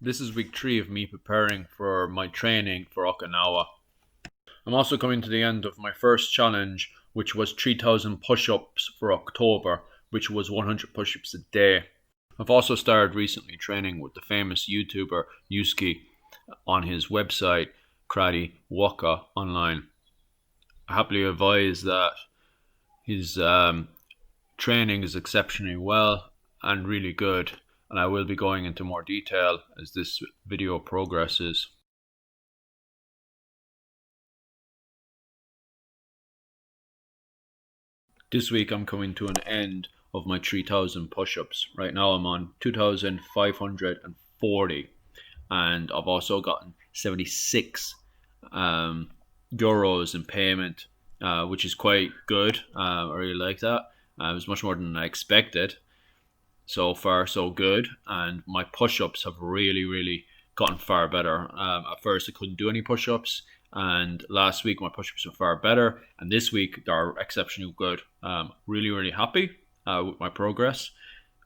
This is week 3 of me preparing for my training for Okinawa. I'm also coming to the end of my first challenge, which was 3,000 push-ups for October, which was 100 push-ups a day. I've also started recently training with the famous YouTuber Yusuke on his website, Karate Waka Online. I happily advise that his training is exceptionally well and really good, and I will be going into more detail as this video progresses. This week I'm coming to an end of my 3,000 push-ups. Right now I'm on 2,540, and I've also gotten 76 euros in payment, which is quite good. I really like that. It was much more than I expected. So far, so good. And my push-ups have really gotten far better. At first, I couldn't do any push-ups, and last week my push-ups were far better, and this week they're exceptionally good. Really happy with my progress.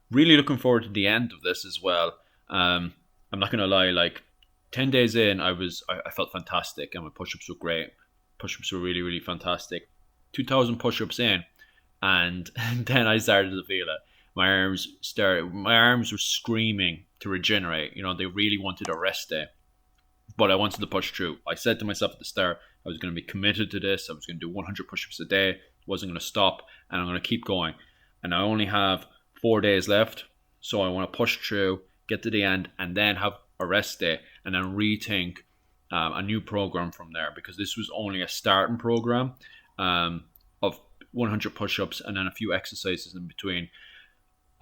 Really looking forward to the end of this as well. I'm not gonna lie, like 10 days in, I felt fantastic, and my push-ups were great. Push-ups were really fantastic. 2,000 push-ups in, and then I started to feel it. My arms were screaming to regenerate. You know, they really wanted a rest day, but I wanted to push through. I said to myself at the start, I was going to be committed to this. I was going to do 100 push-ups a day. Wasn't going to stop, and I'm going to keep going. And I only have 4 days left, so I want to push through, get to the end, and then have a rest day, and then rethink a new program from there, because this was only a starting program of 100 push-ups and then a few exercises in between.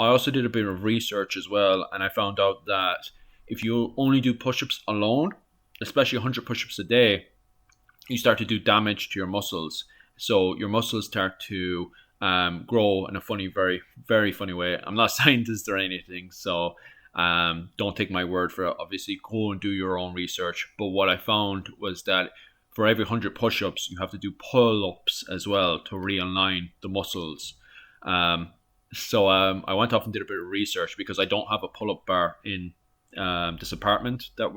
I also did a bit of research as well, and I found out that if you only do push-ups alone, especially 100 push-ups a day, you start to do damage to your muscles. So your muscles start to grow in a very funny way. I'm not a scientist or anything, so don't take my word for it. Obviously, go and do your own research. But what I found was that for every 100 push-ups, you have to do pull-ups as well to realign the muscles. So I went off and did a bit of research, because I don't have a pull-up bar in this apartment that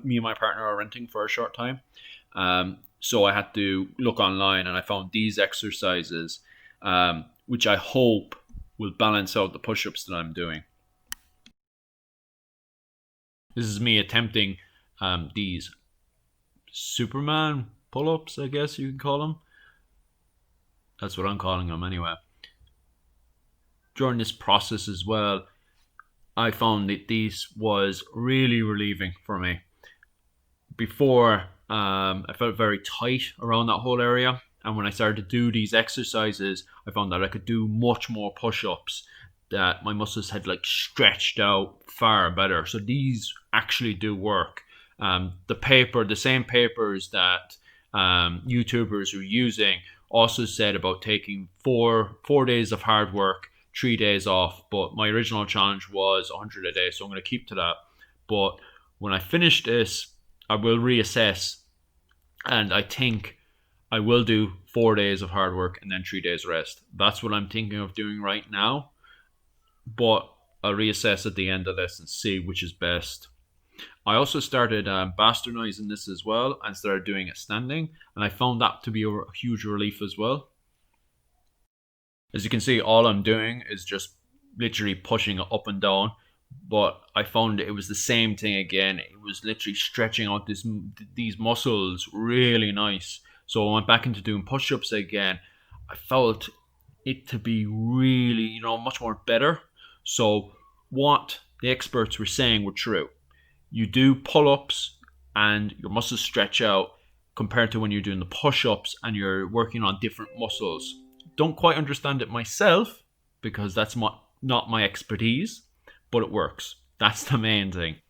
me and my partner are renting for a short time. So I had to look online, and I found these exercises, which I hope will balance out the push-ups that I'm doing. This is me attempting these Superman pull-ups, I guess you could call them. That's what I'm calling them anyway. During this process as well, I found that these was really relieving for me. Before, I felt very tight around that whole area, and when I started to do these exercises, I found that I could do much more push-ups, that my muscles had like stretched out far better. So these actually do work. The same papers that YouTubers were using also said about taking four days of hard work, 3 days off. But my original challenge was 100 a day, so I'm going to keep to that. But when I finish this, I will reassess, and I think I will do 4 days of hard work and then 3 days rest. That's what I'm thinking of doing right now. But I'll reassess at the end of this and see which is best. I also started bastardizing this as well, and started doing it standing, and I found that to be a huge relief as well. As you can see, all I'm doing is just literally pushing it up and down, but I found it was the same thing again. It was literally stretching out these muscles really nice. So I went back into doing push-ups again. I felt it to be really, much more better. So what the experts were saying were true. You do pull-ups and your muscles stretch out, compared to when you're doing the push-ups and you're working on different muscles. Don't quite understand it myself, because that's not my expertise, but it works. That's the main thing.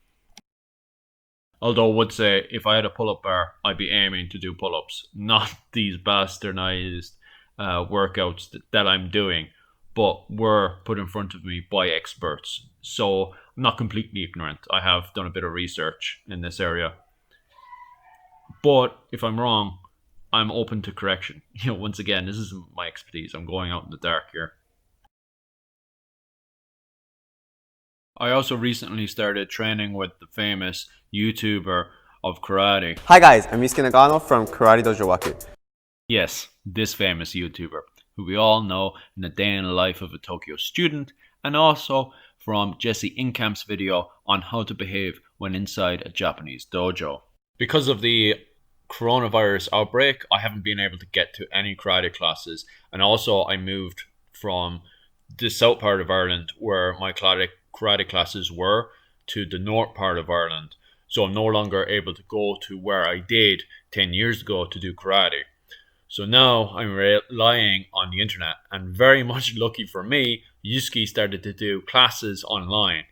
Although I would say, if I had a pull-up bar, I'd be aiming to do pull-ups, not these bastardized workouts that I'm doing, but were put in front of me by experts. So I'm not completely ignorant. I have done a bit of research in this area. But if I'm wrong, I'm open to correction. Once again, this isn't my expertise. I'm going out in the dark here. I also recently started training with the famous YouTuber of karate. Hi guys, I'm Yusuke Nagano from Karate Dojo Waku. Yes, this famous YouTuber, who we all know in the day in the life of a Tokyo student, and also from Jesse Incamp's video on how to behave when inside a Japanese dojo. Because of the coronavirus outbreak, I haven't been able to get to any karate classes, and also I moved from the south part of Ireland where my karate classes were to the north part of Ireland. So I'm no longer able to go to where I did 10 years ago to do karate. So now I'm relying on the internet, and very much lucky for me, Yusuke started to do classes online.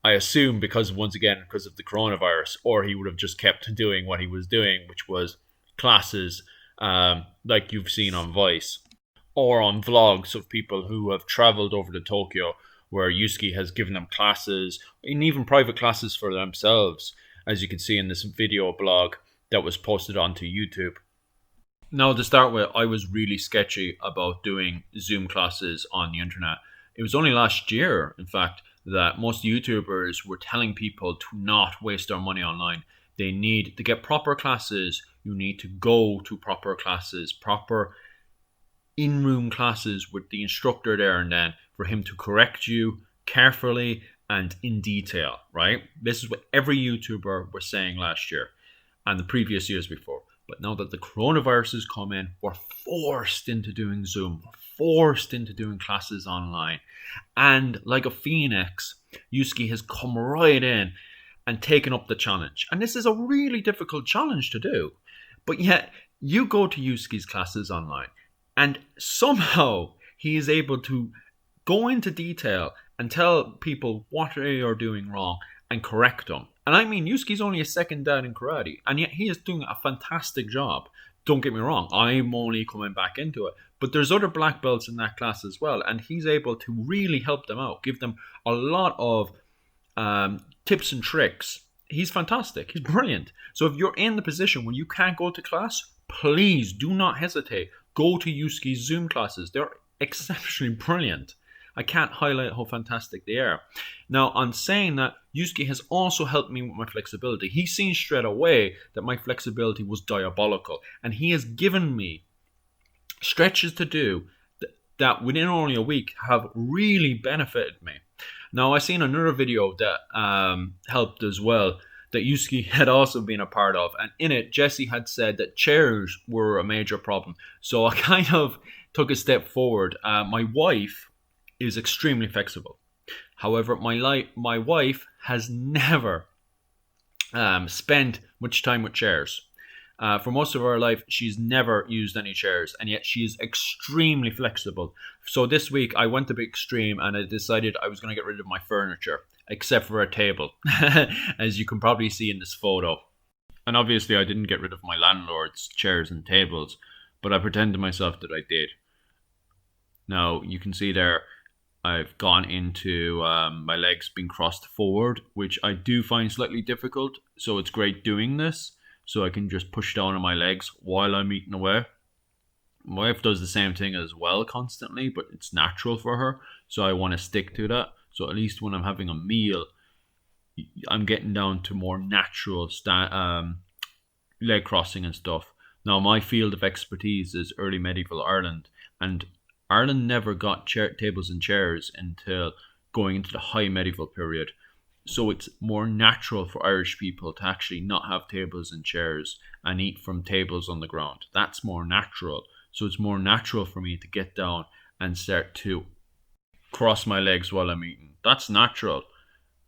I assume because of the coronavirus, or he would have just kept doing what he was doing, which was classes like you've seen on Vice or on vlogs of people who have traveled over to Tokyo, where Yusuke has given them classes and even private classes for themselves, as you can see in this video blog that was posted onto YouTube. Now, to start with, I was really sketchy about doing Zoom classes on the internet. It was only last year, in fact, that most YouTubers were telling people to not waste their money online. They need to get proper classes. You need to go to proper classes, proper in-room classes with the instructor there and then for him to correct you carefully and in detail, right? This is what every YouTuber was saying last year and the previous years before. But now that the coronavirus has come in, we're forced into doing Zoom, we're forced into doing classes online. And like a phoenix, Yusuke has come right in and taken up the challenge. And this is a really difficult challenge to do. But yet, you go to Yusuke's classes online, and somehow he is able to go into detail and tell people what they are doing wrong and correct them. And I mean, Yusuke's only a second dan in karate, and yet he is doing a fantastic job. Don't get me wrong, I'm only coming back into it. But there's other black belts in that class as well, and he's able to really help them out, give them a lot of tips and tricks. He's fantastic. He's brilliant. So if you're in the position when you can't go to class, please do not hesitate. Go to Yusuke's Zoom classes. They're exceptionally brilliant. I can't highlight how fantastic they are. Now, on saying that, Yusuke has also helped me with my flexibility. He's seen straight away that my flexibility was diabolical, and he has given me stretches to do that within only a week have really benefited me. Now, I seen another video that helped as well, that Yusuke had also been a part of, and in it, Jesse had said that chairs were a major problem. So I kind of took a step forward. My wife is extremely flexible. However, my wife has never spent much time with chairs. For most of her life, she's never used any chairs, and yet she is extremely flexible. So this week, I went a bit extreme, and I decided I was going to get rid of my furniture, except for a table, as you can probably see in this photo. And obviously, I didn't get rid of my landlord's chairs and tables, but I pretend to myself that I did. Now, you can see there, I've gone into my legs being crossed forward, which I do find slightly difficult. So it's great doing this, so I can just push down on my legs while I'm eating away. My wife does the same thing as well constantly, but it's natural for her, so I want to stick to that. So at least when I'm having a meal, I'm getting down to more natural leg crossing and stuff. Now, my field of expertise is early medieval Ireland, and Ireland never got tables and chairs until going into the high medieval period. So it's more natural for Irish people to actually not have tables and chairs and eat from tables on the ground. That's more natural. So it's more natural for me to get down and start to cross my legs while I'm eating. That's natural.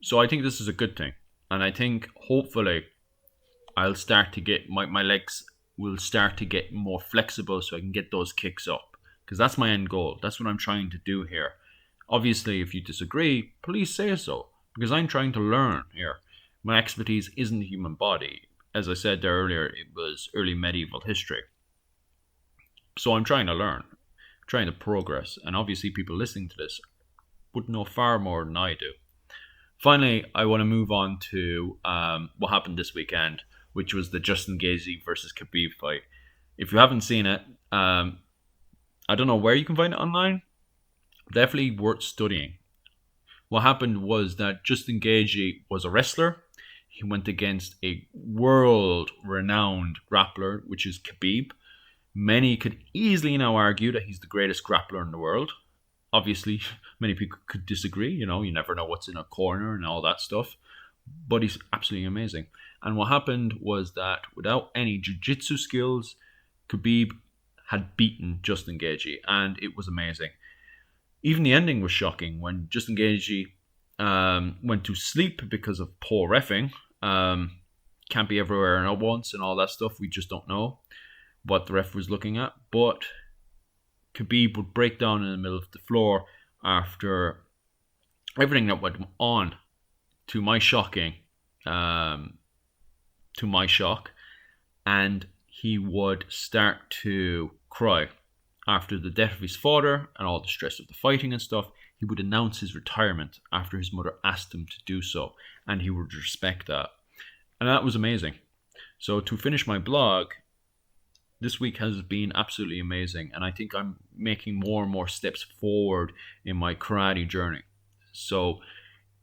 So I think this is a good thing. And I think hopefully I'll start to get, my legs will start to get more flexible so I can get those kicks up. Because that's my end goal. That's what I'm trying to do here. Obviously, if you disagree, please say so. Because I'm trying to learn here. My expertise isn't the human body. As I said there earlier, it was early medieval history. So I'm trying to learn. I'm trying to progress. And obviously, people listening to this would know far more than I do. Finally, I want to move on to what happened this weekend, which was the Justin Gaethje versus Khabib fight. If you haven't seen it, I don't know where you can find it online. Definitely worth studying. What happened was that Justin Gagey was a wrestler. He went against a world renowned grappler, which is Khabib. Many could easily now argue that he's the greatest grappler in the world. Obviously, many people could disagree. You never know what's in a corner and all that stuff. But he's absolutely amazing. And what happened was that without any jiu-jitsu skills, Khabib had beaten Justin Gagey, and it was amazing. Even the ending was shocking when Justin Gagey went to sleep because of poor refing. Can't be everywhere and at once and all that stuff. We just don't know what the ref was looking at. But Khabib would break down in the middle of the floor after everything that went on. To my shocking, to my shock, and he would start to cry after the death of his father and all the stress of the fighting and stuff. He would announce his retirement after his mother asked him to do so, and he would respect that. And that was amazing. So to finish my blog, this week has been absolutely amazing, and I think I'm making more and more steps forward in my karate journey. So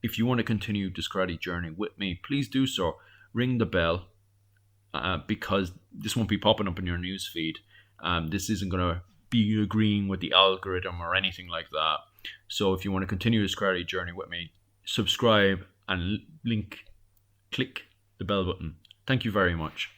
if you want to continue this karate journey with me, please do so. Ring the bell, because this won't be popping up in your news feed. This isn't going to be agreeing with the algorithm or anything like that. So if you want to continue this karate journey with me, subscribe and click the bell button. Thank you very much.